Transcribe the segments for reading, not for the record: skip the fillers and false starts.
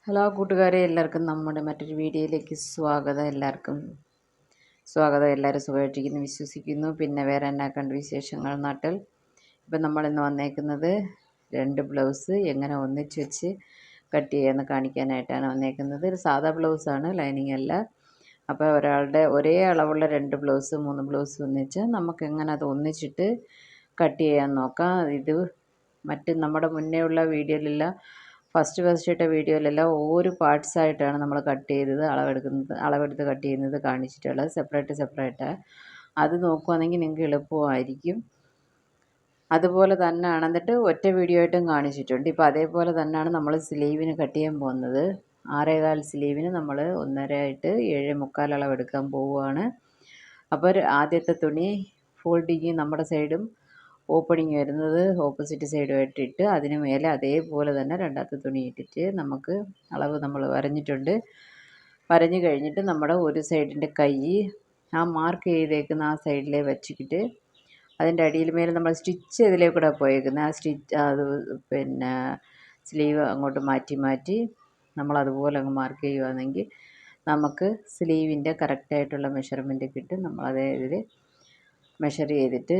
Hello കൂട്ടുകാരെ, എല്ലാവർക്കും നമ്മുടെ മറ്റൊരു വീഡിയോയിലേക്ക് സ്വാഗതം. എല്ലാവരും സുഖമായിട്ടിരിക്കുന്നു വിശ്വസിക്കുന്നു. പിന്നെ വേറെ എന്നാ കണ്ട് വിശേഷങ്ങൾ നാട്ടിൽ? ഇപ്പം നമ്മളിന്ന് വന്നേക്കുന്നത് 2 ബ്ലൗസ് എങ്ങനെ ഒന്നിച്ച് വെച്ച് കട്ട് ചെയ്യാമെന്ന് കാണിക്കാനായിട്ടാണ് വന്നേക്കുന്നത്. ഒരു സാധാ ബ്ലൗസാണ്, ലൈനിങ് അല്ല. അപ്പോൾ ഒരാളുടെ ഒരേ അളവുള്ള 2 ബ്ലൗസ് 3 ബ്ലൗസ് ഒന്നിച്ച് നമുക്ക് എങ്ങനെ അത് ഒന്നിച്ചിട്ട് കട്ട് ചെയ്യാൻ നോക്കാം. ഇത് മറ്റ് നമ്മുടെ മുന്നേ ഉള്ള വീഡിയോയിലെല്ലാം ഫസ്റ്റ് ഇട്ട വീഡിയോയിലെല്ലാം ഓരോ പാർട്സായിട്ടാണ് നമ്മൾ കട്ട് ചെയ്തത്, അളവെടുത്ത് കട്ട് ചെയ്യുന്നത് കാണിച്ചിട്ടുള്ളത്. സെപ്പറേറ്റ് അത് നോക്കുവാണെങ്കിൽ നിങ്ങൾക്ക് എളുപ്പമായിരിക്കും. അതുപോലെ തന്നെയാണ്, എന്നിട്ട് ഒറ്റ വീഡിയോ ആയിട്ടും കാണിച്ചിട്ടുണ്ട്. ഇപ്പോൾ അതേപോലെ തന്നെയാണ് നമ്മൾ സ്ലീവിന് കട്ട് ചെയ്യാൻ പോകുന്നത്. 6.25 സ്ലീവിന് നമ്മൾ 1.5 ആയിട്ട് 7.25 അളവെടുക്കാൻ പോവുകയാണ്. അപ്പോൾ ആദ്യത്തെ തുണി ഫോൾഡിങ് നമ്മുടെ സൈഡും ഓപ്പണിങ് വരുന്നത് ഓപ്പോസിറ്റ് സൈഡുമായിട്ട് ഇട്ട് അതിന് മേലെ അതേപോലെ തന്നെ രണ്ടാമത്തെ തുണി ഇട്ടിട്ട് നമുക്ക് അളവ് നമ്മൾ വരഞ്ഞു കഴിഞ്ഞിട്ട് നമ്മുടെ ഒരു സൈഡിൻ്റെ കൈ ആ മാർക്ക് ചെയ്തേക്കുന്ന ആ സൈഡിലേ വച്ചിട്ട് അതിൻ്റെ അടിയിൽ മേലെ നമ്മൾ സ്റ്റിച്ച് ഇതിലേക്കൂടെ പോയേക്കുന്നത് ആ സ്റ്റിച്ച് അത് പിന്നെ സ്ലീവ് അങ്ങോട്ട് മാറ്റി നമ്മളതുപോലെ അങ്ങ് മാർക്ക് ചെയ്യുകയാണെങ്കിൽ നമുക്ക് സ്ലീവിൻ്റെ കറക്റ്റായിട്ടുള്ള മെഷർമെൻറ്റ് കിട്ടും. നമ്മളതേ ഇതിൽ മെഷർ ചെയ്തിട്ട്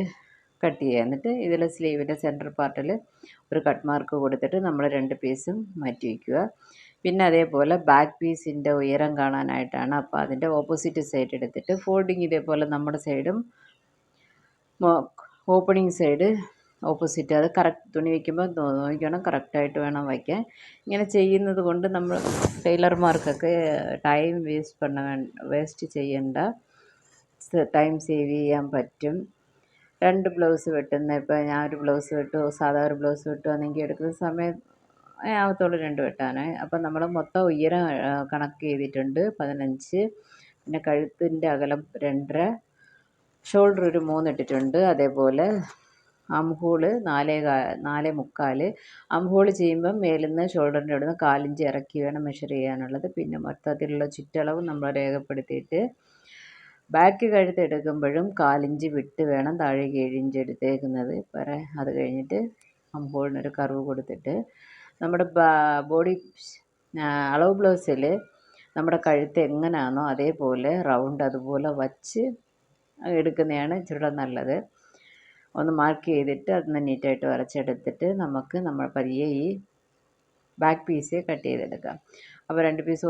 കട്ട് ചെയ്യുക. എന്നിട്ട് ഇതിൽ സ്ലീവിൻ്റെ സെൻറ്റർ പാർട്ടിൽ ഒരു കട്ട് മാർക്ക് കൊടുത്തിട്ട് നമ്മൾ 2 പീസും മാറ്റി വയ്ക്കുക. പിന്നെ അതേപോലെ ബാക്ക് പീസിൻ്റെ ഉയരം കാണാനായിട്ടാണ്. അപ്പോൾ അതിൻ്റെ ഓപ്പോസിറ്റ് സൈഡ് എടുത്തിട്ട് ഫോൾഡിങ് ഇതേപോലെ നമ്മുടെ സൈഡും ഓപ്പണിങ് സൈഡ് ഓപ്പോസിറ്റ്, അത് കറക്റ്റ് തുണി വയ്ക്കുമ്പോൾ നോക്കണം, കറക്റ്റായിട്ട് വേണം വയ്ക്കാൻ. ഇങ്ങനെ ചെയ്യുന്നത് കൊണ്ട് നമ്മൾ ടൈലർമാർക്കൊക്കെ ടൈം വേസ്റ്റ് ചെയ്യേണ്ട, ടൈം സേവ് ചെയ്യാൻ പറ്റും. 2 ബ്ലൗസ് വെട്ടുന്ന, ഇപ്പോൾ ഞാൻ ഒരു ബ്ലൗസ് വെട്ടു, സാധാ ഒരു ബ്ലൗസ് വെട്ടുകയാണെങ്കിൽ എടുക്കുന്ന സമയം ആവത്തുള്ളൂ 2 വെട്ടാനായി. അപ്പം നമ്മൾ മൊത്തം ഉയരം കണക്ക് ചെയ്തിട്ടുണ്ട് 15. പിന്നെ കഴുത്തിൻ്റെ അകലം 2.5, ഷോൾഡർ ഒരു 3 ഇട്ടിട്ടുണ്ട്. അതേപോലെ ആംഹോള് 4.25. ആംഹോള് ചെയ്യുമ്പം മേലുന്ന് ഷോൾഡറിൻ്റെ അവിടെ നിന്ന് 4 ഇഞ്ച് ഇറക്കി വേണം മെഷർ ചെയ്യാനുള്ളത്. പിന്നെ മൊത്തത്തിലുള്ള ചുറ്റളവ് നമ്മൾ രേഖപ്പെടുത്തിയിട്ട് ബാക്ക് കഴുത്ത് എടുക്കുമ്പോഴും 4 ഇഞ്ച് വിട്ട് വേണം താഴേക്ക് 7 ഇഞ്ച് എടുത്തേക്കുന്നത്. അത് കഴിഞ്ഞിട്ട് ആംഹോളിനൊരു കർവ് കൊടുത്തിട്ട് നമ്മുടെ ബോഡി അളവ് ബ്ലൗസിൽ നമ്മുടെ കഴുത്ത് എങ്ങനെയാണോ അതേപോലെ റൗണ്ട് അതുപോലെ വച്ച് എടുക്കുന്നതാണ് ഇച്ചിരി നല്ലത്. ഒന്ന് മാർക്ക് ചെയ്തിട്ട് അതൊന്ന് നീറ്റായിട്ട് വരച്ചെടുത്തിട്ട് നമുക്ക് നമ്മൾ പതിയെ ഈ ബാക്ക് പീസ് കട്ട് ചെയ്തെടുക്കാം. അപ്പോൾ 2 പീസ്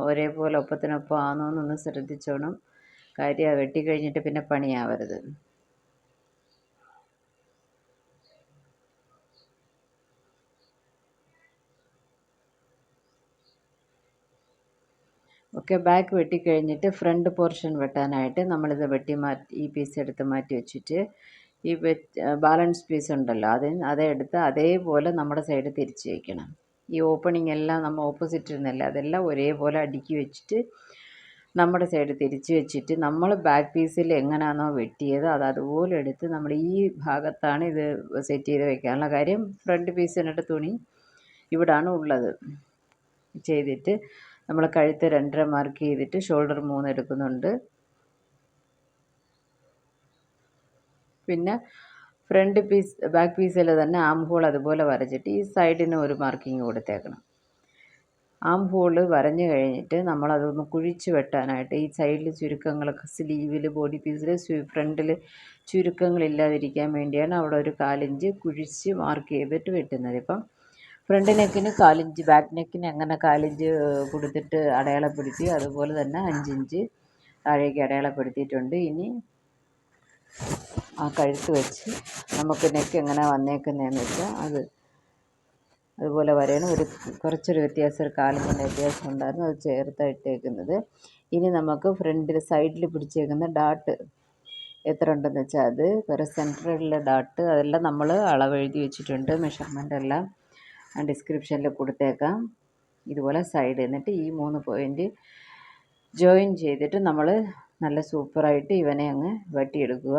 ഒരേപോലെ ഒപ്പത്തിനൊപ്പം ആണോ എന്നൊന്ന് ശ്രദ്ധിച്ചോണം. കാര്യം വെട്ടിക്കഴിഞ്ഞിട്ട് പിന്നെ പണിയാവരുത്. ഓക്കെ, ബാക്ക് വെട്ടിക്കഴിഞ്ഞിട്ട് ഫ്രണ്ട് പോർഷൻ വെട്ടാനായിട്ട് നമ്മളിത് ഈ പീസ് എടുത്ത് മാറ്റി വെച്ചിട്ട് ഈ ബാലൻസ് പീസ് ഉണ്ടല്ലോ അതെടുത്ത് അതേപോലെ നമ്മുടെ സൈഡ് തിരിച്ച് വയ്ക്കണം. ഈ ഓപ്പണിംഗ് എല്ലാം നമ്മൾ ഓപ്പോസിറ്റ് ഇരുന്നല്ല, അതെല്ലാം ഒരേപോലെ അടുക്കി വെച്ചിട്ട് നമ്മുടെ സൈഡ് തിരിച്ച് വെച്ചിട്ട് നമ്മൾ ബാക്ക് പീസിൽ എങ്ങനെയാണോ വെട്ടിയത് അതുപോലെ എടുത്ത് നമ്മൾ ഈ ഭാഗത്താണ് ഇത് സെറ്റ് ചെയ്ത് വെക്കാനുള്ള കാര്യം. ഫ്രണ്ട് പീസിനിട്ട് തുണി ഇവിടാണ് ഉള്ളത്. ചെയ്തിട്ട് നമ്മൾ കഴുത്ത് 2.5 മാർക്ക് ചെയ്തിട്ട് ഷോൾഡർ 3 എടുക്കുന്നുണ്ട്. പിന്നെ ബാക്ക് പീസിൽ തന്നെ ആം ഹോൾ അതുപോലെ വരച്ചിട്ട് ഈ സൈഡിന് ഒരു മാർക്കിങ് കൊടുത്തേക്കണം. ആം ഹോള് വരഞ്ഞു കഴിഞ്ഞിട്ട് നമ്മളതൊന്ന് കുഴിച്ച് വെട്ടാനായിട്ട് ഈ സൈഡിൽ ചുരുക്കങ്ങളൊക്കെ സ്ലീവിൽ ബോഡി പീസിൽ ഫ്രണ്ടിൽ ചുരുക്കങ്ങളില്ലാതിരിക്കാൻ വേണ്ടിയാണ് അവിടെ ഒരു 4 ഇഞ്ച് കുഴിച്ച് മാർക്ക് ചെയ്തിട്ട് വെട്ടുന്നത്. ഇപ്പം ഫ്രണ്ട് നെക്കിന് 4 ഇഞ്ച്, ബാക്ക് നെക്കിന് അങ്ങനെ 4 ഇഞ്ച് കൊടുത്തിട്ട് അടയാളപ്പെടുത്തി അതുപോലെ തന്നെ 5 ഇഞ്ച് താഴേക്ക് അടയാളപ്പെടുത്തിയിട്ടുണ്ട്. ഇനി ആ കഴുത്ത് വെച്ച് നമുക്ക് നെക്ക് എങ്ങനെ വന്നേക്കുന്നതെന്ന് വെച്ചാൽ അതുപോലെ വരെയാണ്. കുറച്ചൊരു വ്യത്യാസം, ഒരു 4 ഇഞ്ചിൻ്റെ വ്യത്യാസം ഉണ്ടായിരുന്നു, അത് ചേർത്താണ് ഇട്ടേക്കുന്നത്. ഇനി നമുക്ക് ഫ്രണ്ടിൽ സൈഡിൽ പിടിച്ചേക്കുന്ന ഡാട്ട് എത്ര ഉണ്ടെന്ന് വെച്ചാൽ അത് വേറെ സെൻറ്ററിലുള്ള ഡാട്ട് അതെല്ലാം നമ്മൾ അളവെഴുതി വെച്ചിട്ടുണ്ട്. മെഷർമെൻ്റ് എല്ലാം ഡിസ്ക്രിപ്ഷനിൽ കൊടുത്തേക്കാം. ഇതുപോലെ സൈഡ്, എന്നിട്ട് ഈ 3 പോയിൻ്റ് ജോയിൻ ചെയ്തിട്ട് നമ്മൾ നല്ല സൂപ്പറായിട്ട് ഇവനെ അങ്ങ് വെട്ടിയെടുക്കുക.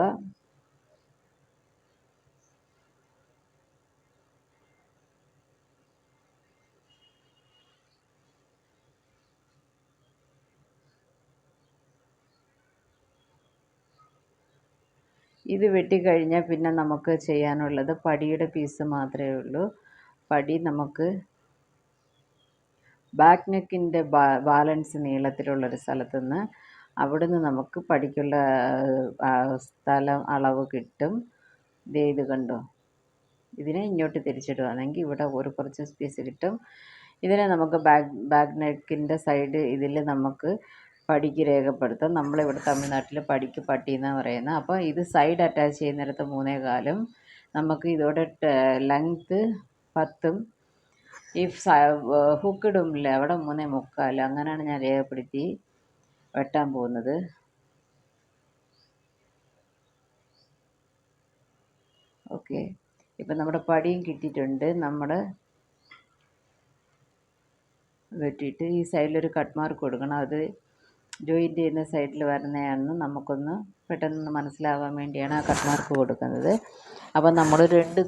ഇത് വെട്ടിക്കഴിഞ്ഞാൽ പിന്നെ നമുക്ക് ചെയ്യാനുള്ളത് പടിയുടെ പീസ് മാത്രമേ ഉള്ളൂ. പടി നമുക്ക് ബാക്ക് നെക്കിൻ്റെ ബാലൻസ് നീളത്തിലുള്ളൊരു സ്ഥലത്തു നിന്ന് അവിടുന്ന് നമുക്ക് പടിക്കുള്ള സ്ഥലം അളവ് കിട്ടും. ഇത് കണ്ടോ, ഇതിനെ ഇങ്ങോട്ട് തിരിച്ചിടുകയാണെങ്കിൽ ഇവിടെ കുറച്ച് സ്പേസ് കിട്ടും. ഇതിനെ നമുക്ക് ബാക്ക് നെക്കിൻ്റെ സൈഡ് ഇതിൽ നമുക്ക് പടിക്ക് രേഖപ്പെടുത്താം. നമ്മളിവിടെ തമിഴ്നാട്ടിൽ പടിക്ക് പട്ടി എന്നാണ് പറയുന്നത്. അപ്പോൾ ഇത് സൈഡ് അറ്റാച്ച് ചെയ്യുന്നിടത്ത് 3.25 നമുക്ക് ഇതോടെ ലെങ്ത്ത് 10 ഈ ഹുക്ക് ഇടുമില്ല അവിടെ 3.25 അങ്ങനെയാണ് ഞാൻ രേഖപ്പെടുത്തി വെട്ടാൻ പോകുന്നത്. ഓക്കെ, ഇപ്പം നമ്മുടെ പടിയും കിട്ടിയിട്ടുണ്ട്. നമ്മൾ വെട്ടിയിട്ട് ഈ സൈഡിലൊരു കട്ട് മാർക്ക് കൊടുക്കണം. അത് ജോയിൻ്റ് ചെയ്യുന്ന സൈഡിൽ വരുന്നതാണെന്ന് നമുക്കൊന്ന് പെട്ടെന്ന് മനസ്സിലാവാൻ വേണ്ടിയാണ് ആ കട്ട് മാർക്ക് കൊടുക്കുന്നത്. അപ്പം നമ്മൾ രണ്ട്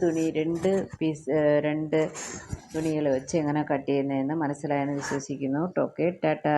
തുണികൾ വെച്ച് എങ്ങനെ കട്ട് ചെയ്യുന്നതെന്ന് മനസ്സിലായെന്ന് വിശ്വസിക്കുന്നു. ഓക്കെ, ടാറ്റാ.